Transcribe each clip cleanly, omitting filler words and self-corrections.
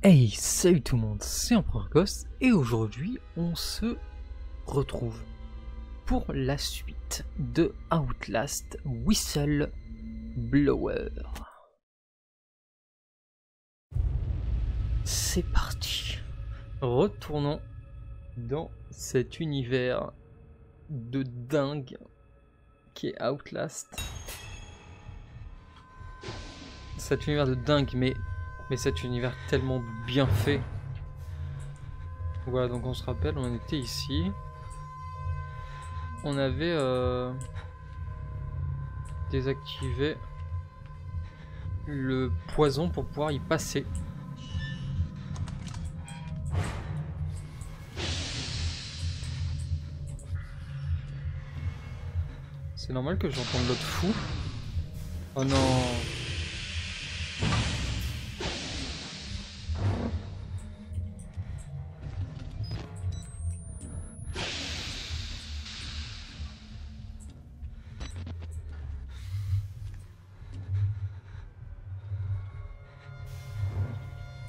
Hey, salut tout le monde, c'est Empereur Ghost et aujourd'hui on se retrouve pour la suite de Outlast Whistleblower. C'est parti. Retournons dans cet univers de dingue qui est Outlast. Cet univers de dingue, mais cet univers tellement bien fait. Voilà, donc on se rappelle, on était ici. On avait désactivé le poison pour pouvoir y passer. C'est normal que j'entende l'autre fou. Oh non.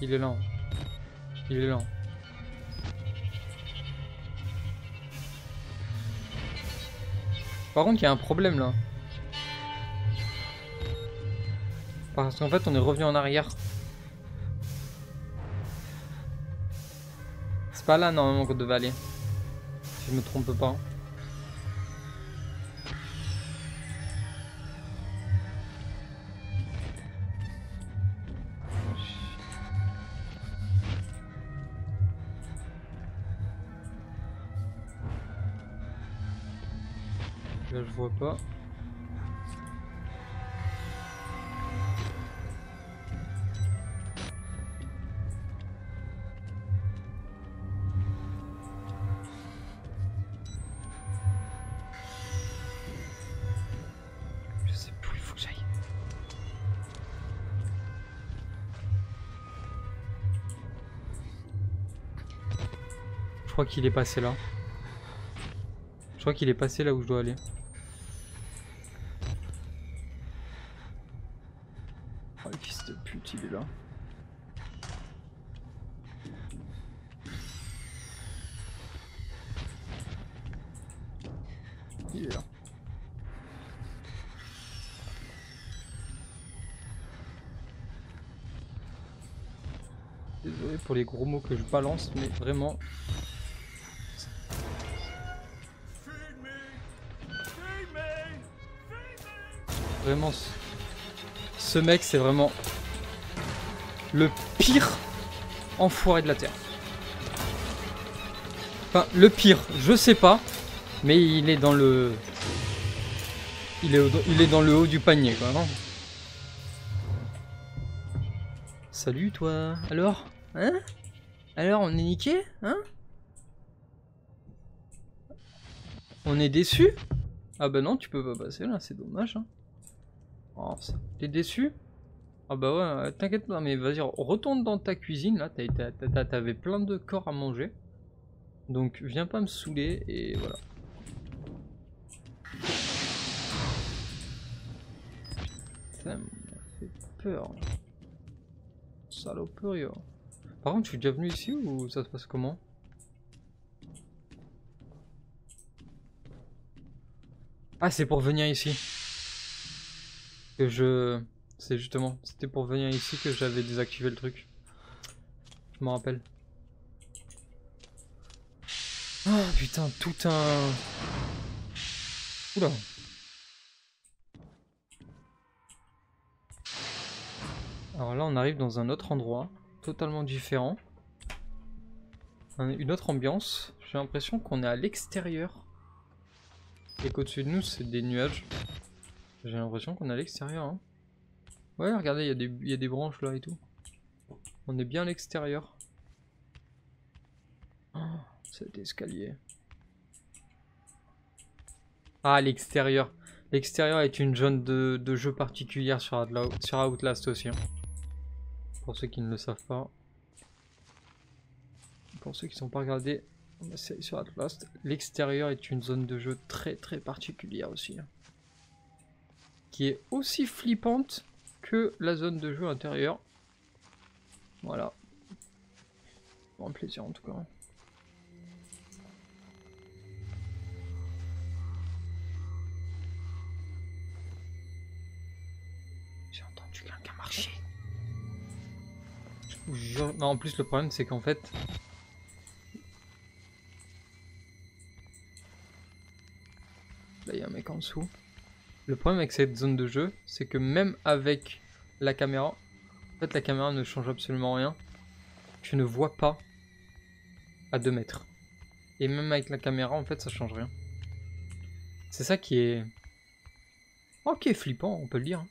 Il est lent. Il est lent. Par contre, il y a un problème là. Parce qu'en fait, on est revenu en arrière. C'est pas là normalement qu'on devait aller. Si je me trompe pas. Là, je vois pas. Je sais plus où il faut que j'aille. Je crois qu'il est passé là. Je crois qu'il est passé là où je dois aller. Oh, le fils de pute, il est là. Il est là. Désolé pour les gros mots que je balance, mais vraiment... Vraiment, ce mec, c'est vraiment le pire enfoiré de la Terre. Enfin, le pire, je sais pas, mais il est dans le... Il est dans le haut du panier, quoi, non? Salut, toi. Alors? Hein? Alors, on est niqué? Hein? On est déçu? Ah bah non, tu peux pas passer là, c'est dommage, hein. Oh, t'es déçu? Ah bah ouais, t'inquiète pas, mais vas-y, retourne dans ta cuisine, là, t'avais plein de corps à manger. Donc viens pas me saouler, et voilà. Ça m'a fait peur. Saloperie. Par contre, je suis déjà venu ici, ou ça se passe comment? Ah, c'est pour venir ici. Que je... C'est justement, c'était pour venir ici que j'avais désactivé le truc. Je m'en rappelle. Ah putain, tout un... Oula. Alors là, on arrive dans un autre endroit, totalement différent. Une autre ambiance. J'ai l'impression qu'on est à l'extérieur. Et qu'au-dessus de nous, c'est des nuages. J'ai l'impression qu'on est à l'extérieur. Hein. Ouais, regardez, il y a des branches là et tout. On est bien à l'extérieur. Oh, cet escalier. Ah, l'extérieur. L'extérieur est une zone de jeu particulière sur Outlast aussi. Hein. Pour ceux qui ne le savent pas. Pour ceux qui ne sont pas regardés sur Outlast, l'extérieur est une zone de jeu très très particulière aussi. Hein. Qui est aussi flippante que la zone de jeu intérieure. Voilà. toujours un plaisir en tout cas. J'ai entendu quelqu'un marcher. Je vous jure. Non, en plus le problème c'est qu'en fait... Là il y a un mec en dessous. Le problème avec cette zone de jeu, c'est que même avec la caméra, en fait la caméra ne change absolument rien. Tu ne vois pas à 2 mètres. Et même avec la caméra, en fait, ça change rien. C'est ça qui est... Oh, qui est flippant, on peut le dire.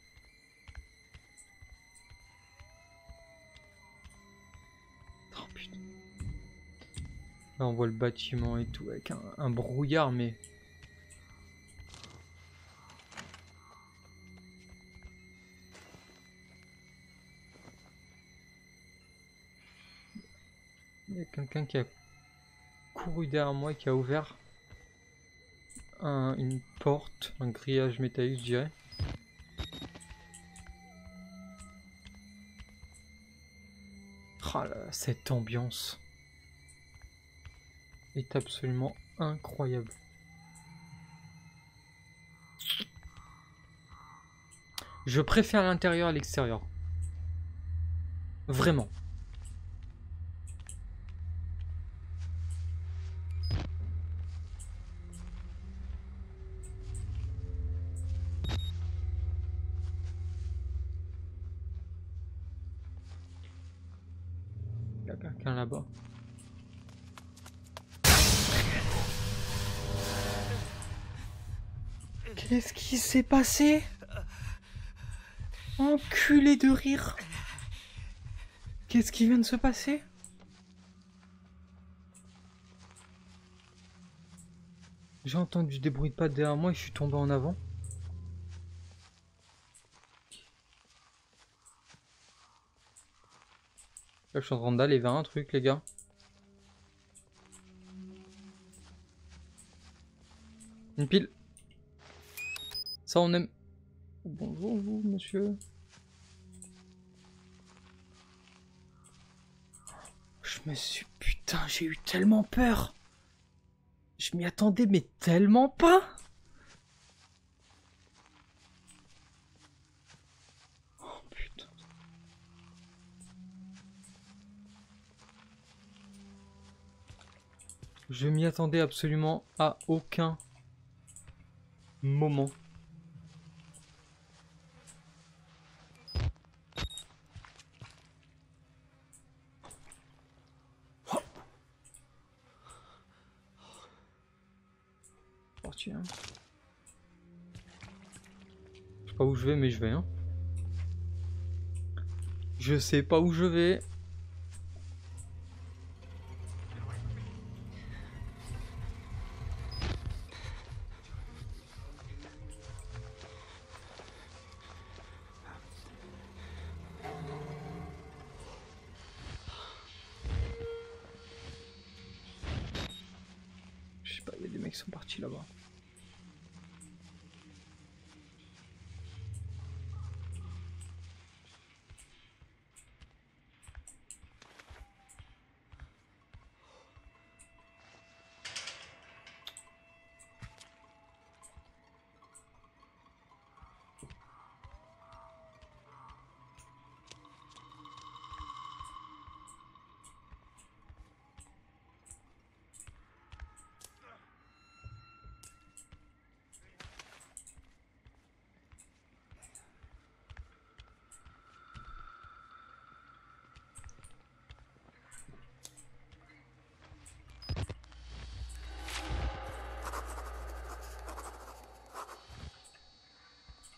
Oh putain. Là, on voit le bâtiment et tout, avec un brouillard, mais... Il y a quelqu'un qui a couru derrière moi et qui a ouvert une porte, un grillage métallique, je dirais. Ah là, cette ambiance est absolument incroyable. Je préfère l'intérieur à l'extérieur. Vraiment. Il y a quelqu'un là-bas. Qu'est-ce qui s'est passé? Enculé de rire. Qu'est-ce qui vient de se passer? J'ai entendu des bruits de pas derrière moi et je suis tombé en avant. Là, je suis en train d'aller vers un truc, les gars. Une pile. Ça, on aime. Bonjour, vous, monsieur. Je me suis... Putain, j'ai eu tellement peur. Je m'y attendais, mais tellement pas. Oh, putain. Je m'y attendais absolument à aucun moment. Parti, hein. Je sais pas où je vais, mais je vais, hein. Je sais pas où je vais. Je sais pas, il y a des mecs qui sont partis là-bas.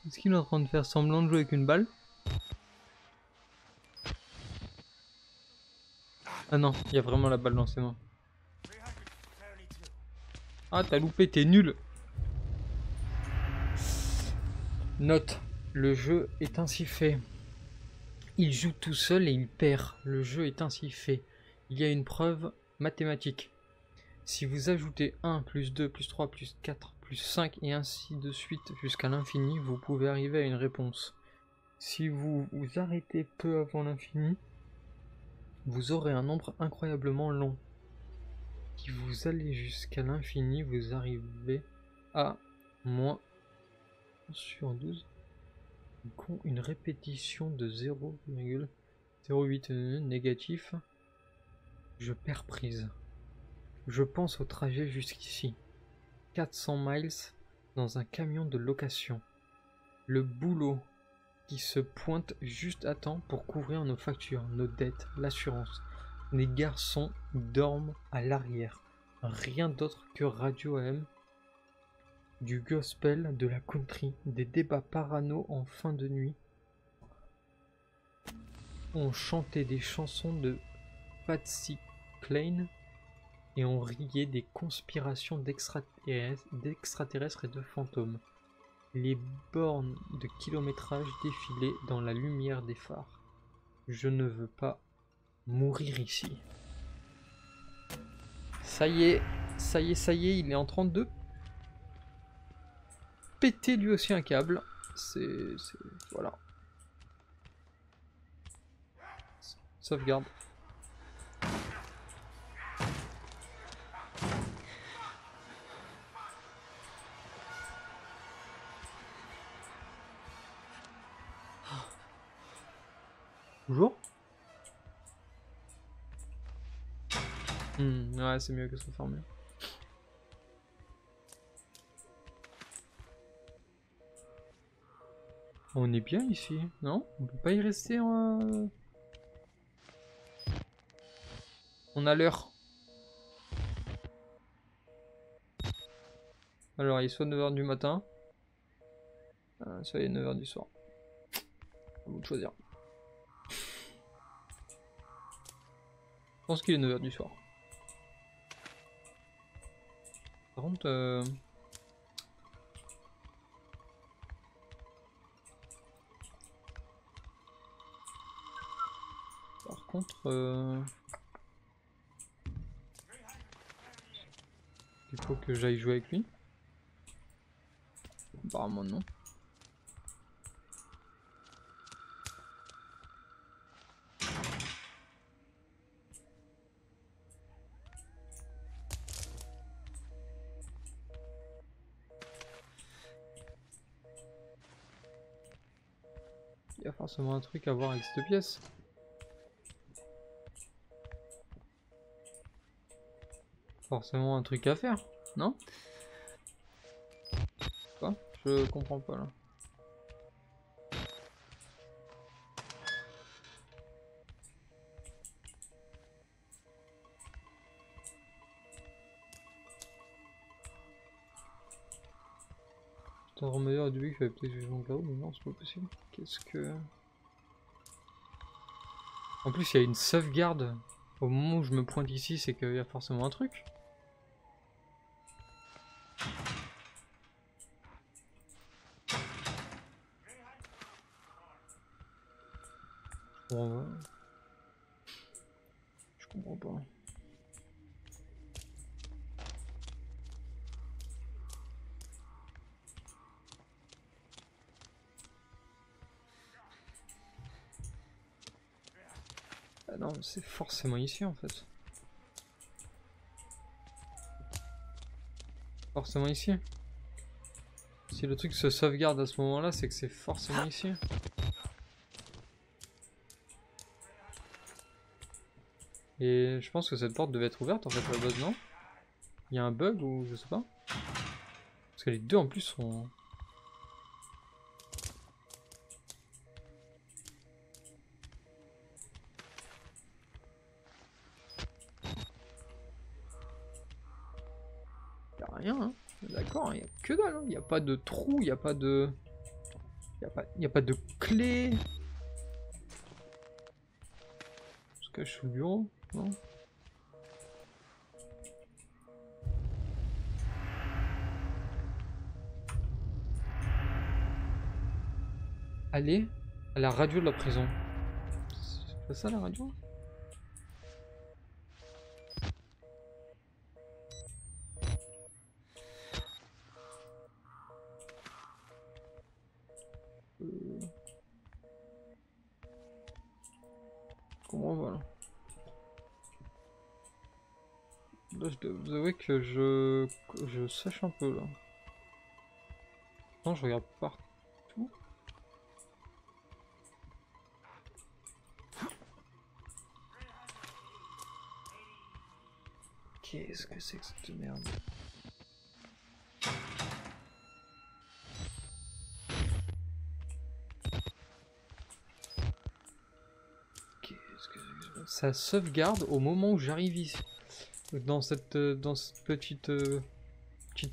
Est-ce qu'il est en train de faire semblant de jouer avec une balle? Ah non, il y a vraiment la balle dans ses mains. Ah, t'as loupé, t'es nul. Note, le jeu est ainsi fait. Il joue tout seul et il perd. Le jeu est ainsi fait. Il y a une preuve mathématique. Si vous ajoutez 1, plus 2, plus 3, plus 4, plus 5 et ainsi de suite jusqu'à l'infini, vous pouvez arriver à une réponse. Si vous vous arrêtez peu avant l'infini, Vous aurez un nombre incroyablement long. Si vous allez jusqu'à l'infini, vous arrivez à moins sur 12. Une répétition de 0,08 négatif. Je perds prise. Je pense au trajet jusqu'ici. 400 miles dans un camion de location. Le boulot qui se pointe juste à temps pour couvrir nos factures, nos dettes, l'assurance. Les garçons dorment à l'arrière. Rien d'autre que Radio AM, du gospel, de la country, des débats parano en fin de nuit. On chantait des chansons de Patsy Cline et on riait des conspirations d'extraterrestres et de fantômes. Les bornes de kilométrage défilaient dans la lumière des phares. Je ne veux pas mourir ici. Ça y est, il est en train de péter lui aussi un câble. Voilà. Sauvegarde. Toujours? Ouais, c'est mieux que ça ferme. On est bien ici, non? On peut pas y rester en... On a l'heure. Alors, il est soit 9h du matin, soit il est 9h du soir. À vous de choisir. Je pense qu'il est 9h du soir. Par contre... il faut que j'aille jouer avec lui. Apparemment non. Il y a forcément un truc à voir avec cette pièce. Forcément un truc à faire, non? Quoi? Je comprends pas là. C'est un remeilleur au début qu'il fallait peut-être que je monte là-haut, mais non, c'est pas possible. Qu'est-ce que... En plus, il y a une sauvegarde. Au moment où je me pointe ici, c'est qu'il y a forcément un truc. Bon, je comprends pas. Ah non, c'est forcément ici en fait. Forcément ici. Si le truc se sauvegarde à ce moment-là, c'est que c'est forcément ici. Et je pense que cette porte devait être ouverte en fait à la base, non? Il y a un bug ou je sais pas? Parce que les deux en plus sont... Y a rien, hein. D'accord, y a que dalle, hein. Y a pas de trou, y a pas de... Y a pas de clé. On se cache sous le bureau, non? Aller à la radio de la prison. C'est pas ça la radio? Comment voilà. Là, je dois vous avouer que je sèche un peu là. Non, je regarde partout. Qu'est-ce que c'est que cette merde? Ça sauvegarde au moment où j'arrive ici. Dans cette petite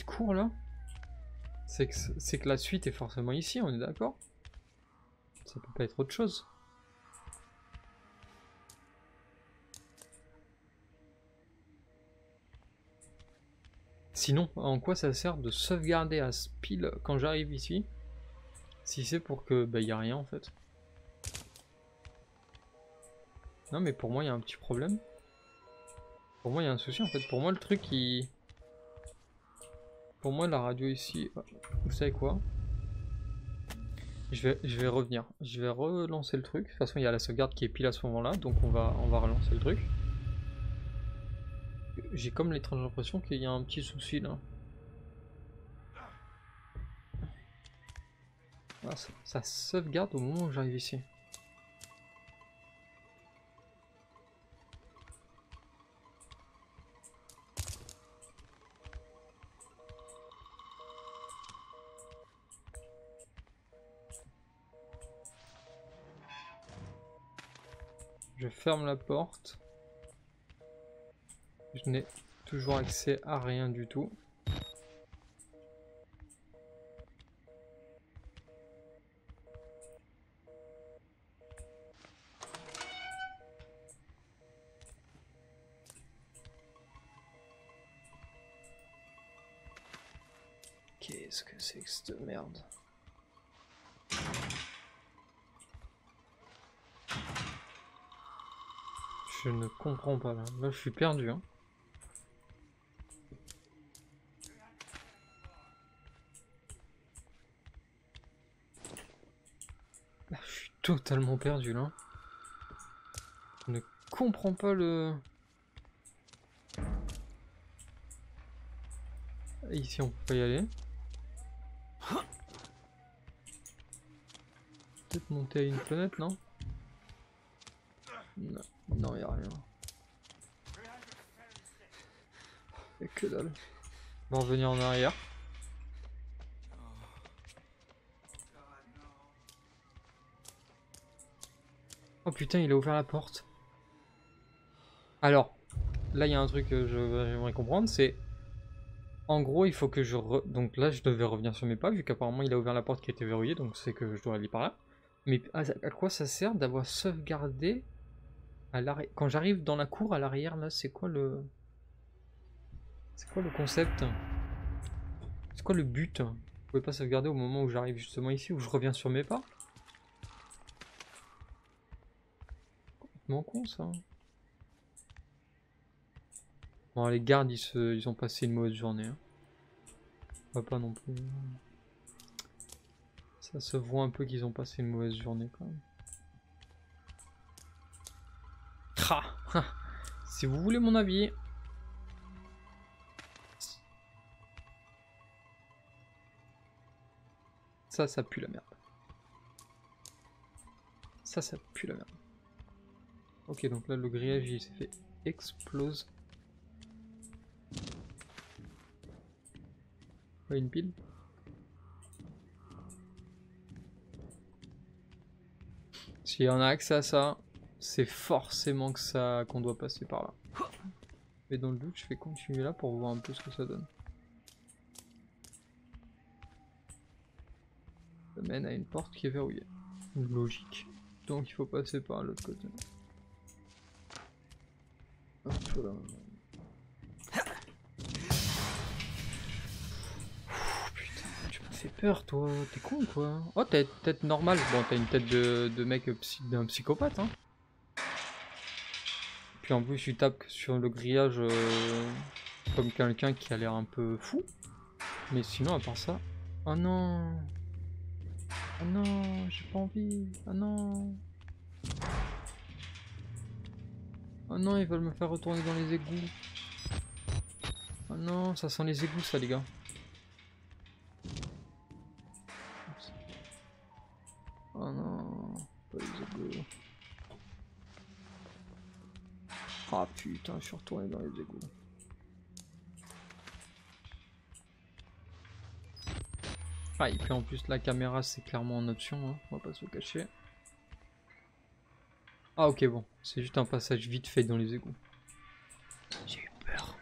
cour là. C'est que la suite est forcément ici, on est d'accord? Ça peut pas être autre chose. Sinon, en quoi ça sert de sauvegarder à ce pile quand j'arrive ici? Si c'est pour que y a rien en fait. Non mais pour moi il y a un petit problème. Pour moi il y a un souci en fait. Pour moi le truc il... Pour moi la radio ici... Vous savez quoi? Je vais revenir. Je vais relancer le truc. De toute façon il y a la sauvegarde qui est pile à ce moment là. Donc on va relancer le truc. J'ai comme l'étrange impression qu'il y a un petit souci là. Ah, ça sauvegarde au moment où j'arrive ici. Je ferme la porte. Je n'ai toujours accès à rien du tout. Qu'est-ce que c'est que cette merde? Je ne comprends pas là. Là je suis perdu hein. Là, je suis totalement perdu là. Je ne comprends pas le... Ici on peut pas y aller. Peut-être monter à une fenêtre, non? Non, non, y a rien. Y'a que dalle. On va revenir en arrière. Oh putain, il a ouvert la porte. Alors, là il y a un truc que j'aimerais comprendre, c'est... En gros, il faut que je... Donc là, je devais revenir sur mes pas, vu qu'apparemment il a ouvert la porte qui était verrouillée, donc c'est que je dois aller par là. Mais à quoi ça sert d'avoir sauvegardé à l'arrière? Quand j'arrive dans la cour à l'arrière, là, c'est quoi le... C'est quoi le concept? C'est quoi le but? Vous pouvez pas sauvegarder au moment où j'arrive justement ici, où je reviens sur mes pas? Complètement con ça. Bon, les gardes, ils ont passé une mauvaise journée. Hein. On va pas non plus... Ça se voit un peu qu'ils ont passé une mauvaise journée quand même. Ha! Si vous voulez mon avis... Ça pue la merde. Ça pue la merde. Ok, donc là le grillage il s'est fait explose. Pas une pile. S'il y en a accès à ça, c'est forcément que ça qu'on doit passer par là. Mais dans le doute, je vais continuer là pour voir un peu ce que ça donne. Ça mène à une porte qui est verrouillée. Logique. Donc il faut passer par l'autre côté. Hop là. Putain, tu m'as fait peur toi, t'es con quoi. Oh t'as une tête normale, bon t'as une tête de mec d'un psychopathe hein. Puis en plus tu tapes sur le grillage comme quelqu'un qui a l'air un peu fou. Mais sinon à part ça... Oh non. Oh non, j'ai pas envie. Oh non. Oh non, ils veulent me faire retourner dans les égouts. non, ça sent les égouts, ça, les gars. Oh non, pas les égouts. Ah putain, je suis retourné dans les égouts. Ah, et puis en plus, la caméra, c'est clairement en option, hein, on va pas se le cacher. Ah, ok, bon, c'est juste un passage vite fait dans les égouts. J'ai eu peur.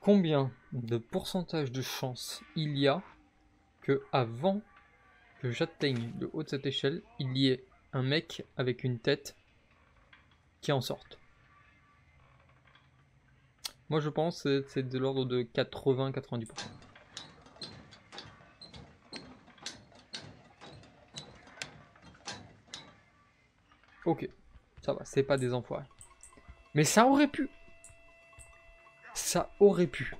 Combien de pourcentage de chance il y a que avant que j'atteigne le haut de cette échelle, il y ait un mec avec une tête qui en sorte? Moi je pense que c'est de l'ordre de 80-90%. Ok, ça va, c'est pas des enfoirés. Mais ça aurait pu. Ça aurait pu.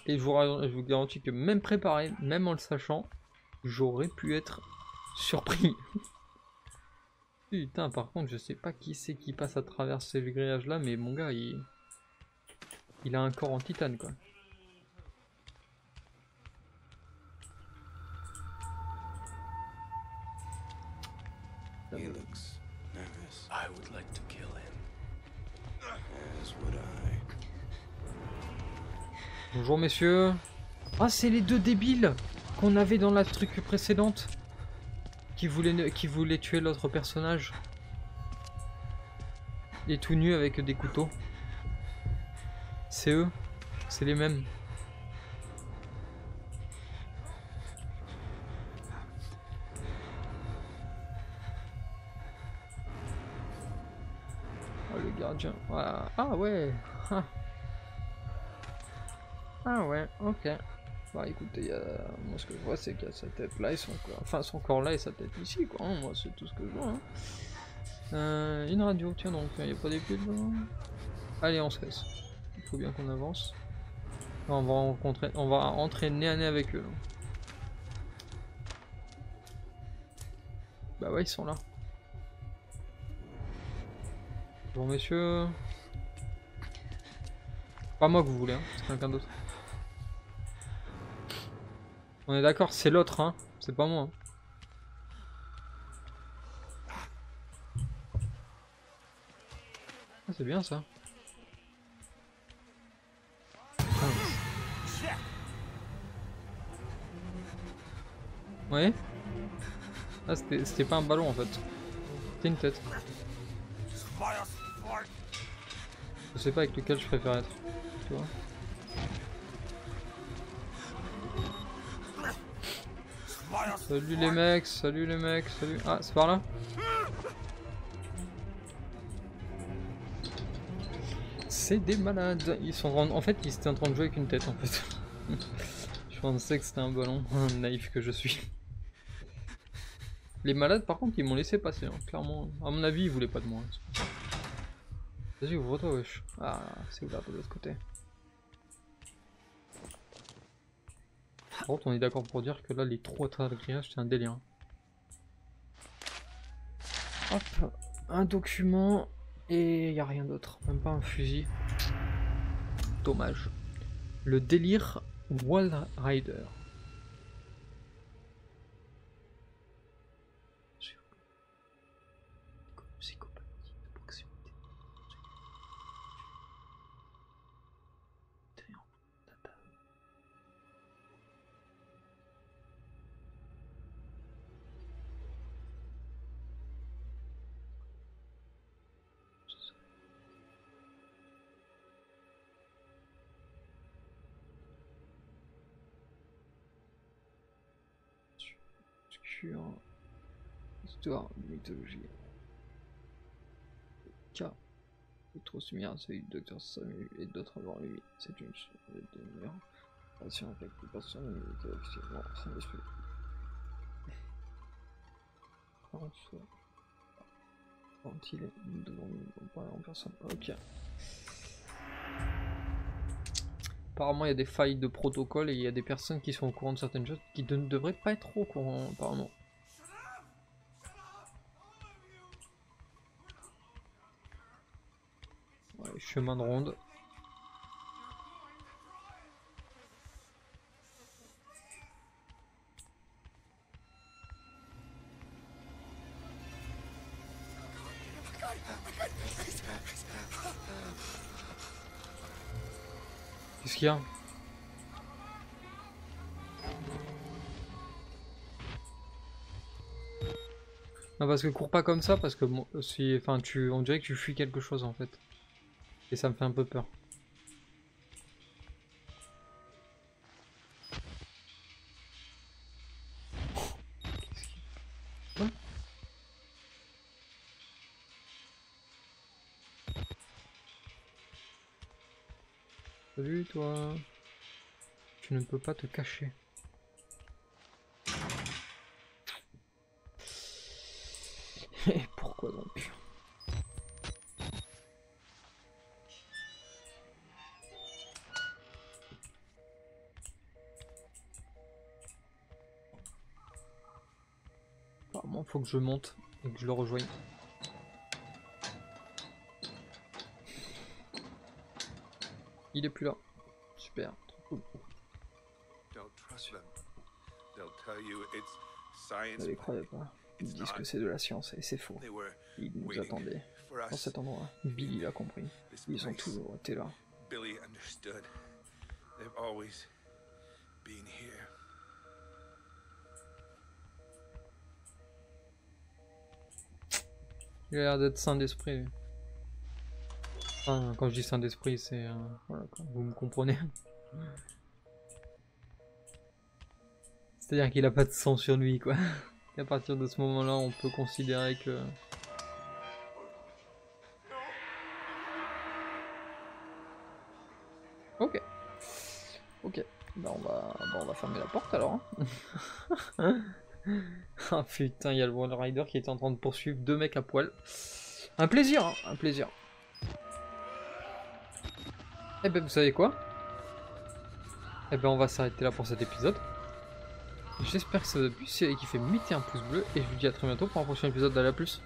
Et je vous garantis que même préparé, même en le sachant, j'aurais pu être surpris. Putain, par contre, je sais pas qui c'est qui passe à travers ces grillages là, mais mon gars, il a un corps en titane, quoi. He looks nervous. I would like to kill him. As would I. Bonjour messieurs. Ah, c'est les deux débiles qu'on avait dans la truc précédente qui voulaient tuer l'autre personnage. Et tout nus avec des couteaux. C'est eux. C'est les mêmes. Oh, le gardien. Voilà. Ah ouais. Ah ouais, ok. Bah écoutez, moi ce que je vois c'est qu'il y a sa tête là et son corps. Enfin son corps là et sa tête ici quoi. Moi c'est tout ce que je vois. Hein. Une radio, tiens donc, il n'y a pas des pieds dedans. Allez on se casse. Il faut bien qu'on avance. On va rentrer nez à nez avec eux. Là. Bah ouais ils sont là. Bon messieurs. Pas moi que vous voulez, hein, c'est quelqu'un d'autre. On est d'accord, c'est l'autre, hein, c'est pas moi. Hein. Ah, c'est bien ça. Ouais. Ah, c'était pas un ballon en fait. C'était une tête. Je sais pas avec lequel je préfère être. Tu vois. Salut les mecs, salut les mecs, salut. Ah, c'est par là? C'est des malades. Ils sont en fait, ils étaient en train de jouer avec une tête en fait. Je pensais que c'était un ballon, naïf que je suis. Les malades par contre ils m'ont laissé passer, hein, clairement. À mon avis ils voulaient pas de moi. Vas-y ouvre-toi wesh. Ah c'est ouvert de l'autre côté. Par contre on est d'accord pour dire que là les trous à travers le grillage c'est un délire. Hop, un document et y a rien d'autre, même pas un fusil. Dommage. Le délire Wall Rider. Histoire de mythologie. K. est trop similaire à celui du docteur Samu et d'autres avant lui. C'est une chose de devenir patient avec les personnes qui officiellement sans l'esprit. Quand il est devant nous, parler en personne. Ok. Apparemment, il y a des failles de protocole et il y a des personnes qui sont au courant de certaines choses qui ne devraient pas être au courant, apparemment. Ouais, chemin de ronde. Qu'est-ce qu'il y a? Non, parce que cours pas comme ça, parce que bon, si, enfin, on dirait que tu fuis quelque chose en fait. Et ça me fait un peu peur. Quoi? Salut toi. Tu ne peux pas te cacher. Et pourquoi donc? Apparemment, faut que je monte et que je le rejoigne. Il est plus là. Super, trop cool. Ne les croyez pas. Ils disent que c'est de la science et c'est faux. Ils nous attendaient. Dans cet endroit, Billy l'a compris. Ils ont toujours été là. Billy understood. They've always been here. Il a l'air d'être sain d'esprit. Lui. Enfin, quand je dis sain d'esprit, c'est... voilà, quoi. Vous me comprenez. C'est-à-dire qu'il a pas de sang sur lui, quoi. Et à partir de ce moment-là, on peut considérer que... Ok. Ok. Bah on va fermer la porte alors. Hein. Ah putain, il y a le Wall Rider qui est en train de poursuivre deux mecs à poil. Un plaisir, hein, un plaisir. Eh ben vous savez quoi? Eh ben on va s'arrêter là pour cet épisode. J'espère que ça vous a plu. Si vous avez kiffé, mettez un pouce bleu. Et je vous dis à très bientôt pour un prochain épisode d'A la plus.